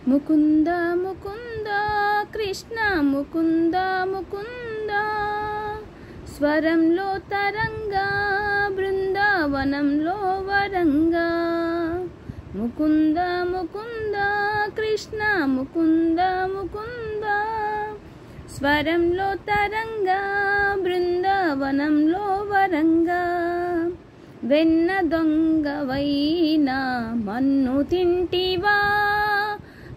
ముకుంద ముకుంద కృష్ణ ముకుంద ముకుంద స్వరంలో తరంగా బృందావనంలో వరంగా ముకుంద ముకుంద కృష్ణ ముకుంద ముకుంద స్వరంలో తరంగా బృందావనంలో వరంగా వెన్న దొంగవైనా మన్ను తింటివా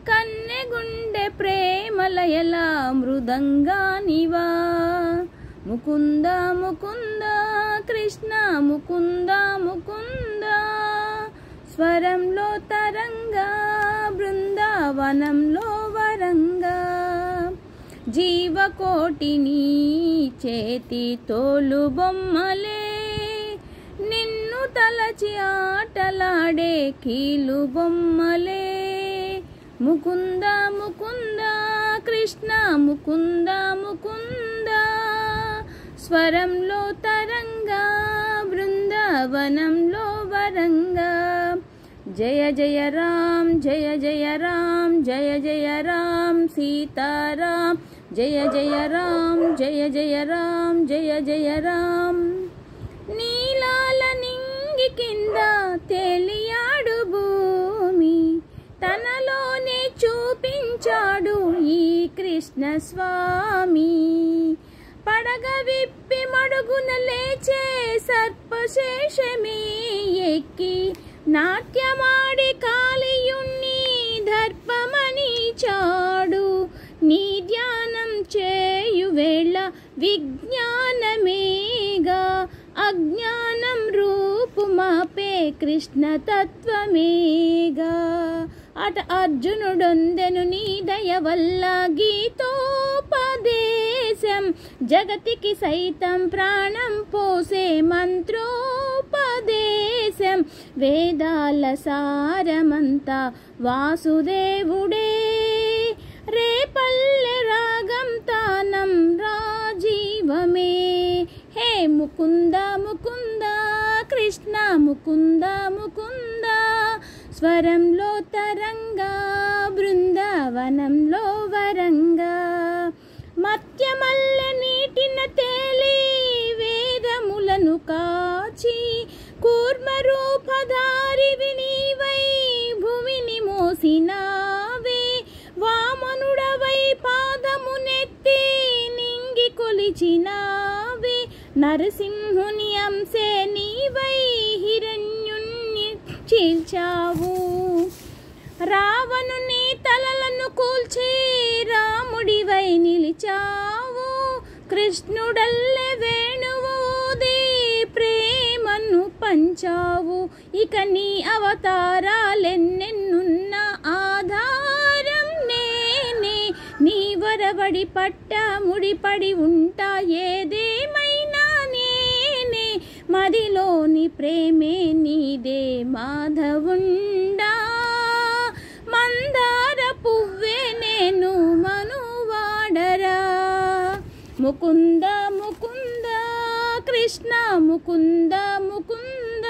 కన్నెగుండె ప్రేమలయల మృదంగానివా ముకుంద ముకుంద కృష్ణ ముకుంద ముకుంద స్వరంలో తరంగా బృందావనంలో వరంగా జీవకోటిని చేతి తోలు బొమ్మలే నిన్ను తలచి ఆటలాడే కీలు బొమ్మలే ముకుంద ముకుంద కృష్ణ ముకుంద ముకుంద స్వరంలో తరంగా బృందావనంలో వరంగా జయ జయ రామ్ జయ జయ రామ్ జయ జయ రామ్ సీతారాం జయ జయ రామ్ జయ జయ రామ్ జయ జయ రామ్ నీలాల నింగి కింద తేలియాడు భూమి తనలోనే చూపించాడు ఈ కృష్ణ స్వామి పడగ విప్పి మడుగున లేచే సర్పశేషమే ఎక్కి నాట్యమాడి కాళీయుణ్ణి దర్పమని చాడు నీ ధ్యానం చేయు వేళ విజ్ఞానమేగా అజ్ఞానం రూపుమాపే కృష్ణ తత్వమేగా అట అర్జునుడొందెను నీ దయ వల్ల గీతోపదేశం జగతికి సైతం ప్రాణం పోసే మంత్రోపదేశం వేదాల సారమంతా వాసుదేవుడే రేపల్లె రాగం తానం రాజీవమే హే ముకుంద ముకుంద కృష్ణ ముకుంద ముకుంద స్వరంలో తరంగా బృందావనంలో వరంగా మత్యమల్లె నీటిన తేలి వేదములను కాచి కూర్మరూపధారి వినీవై భూమిని మోసినావే వామనుడవై పాదమునెత్తి నింగి కొలిచినావే నరసింహుని అంశే నీవై హిరణ్యుణ్ణి చీల్చావు రావణుని తలలను కూల్చి రాముడివై నిలిచావు కృష్ణుడల్లె వేణువూది ప్రేమను పంచావు ఇక నీ అవతారాలెన్నెన్నున్న ఆధారం నేనే నీ వరబడి పట్ట ముడిపడి ఉంటా ఏదేమైనా నేనే మదిలోని ప్రేమే నీదే మాధవుండా మందార పువ్వే నేను మనువాడరా ముకుంద ముకుంద కృష్ణ ముకుంద ముకుంద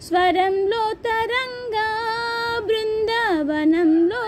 స్వరంలో తరంగా బృందావనంలో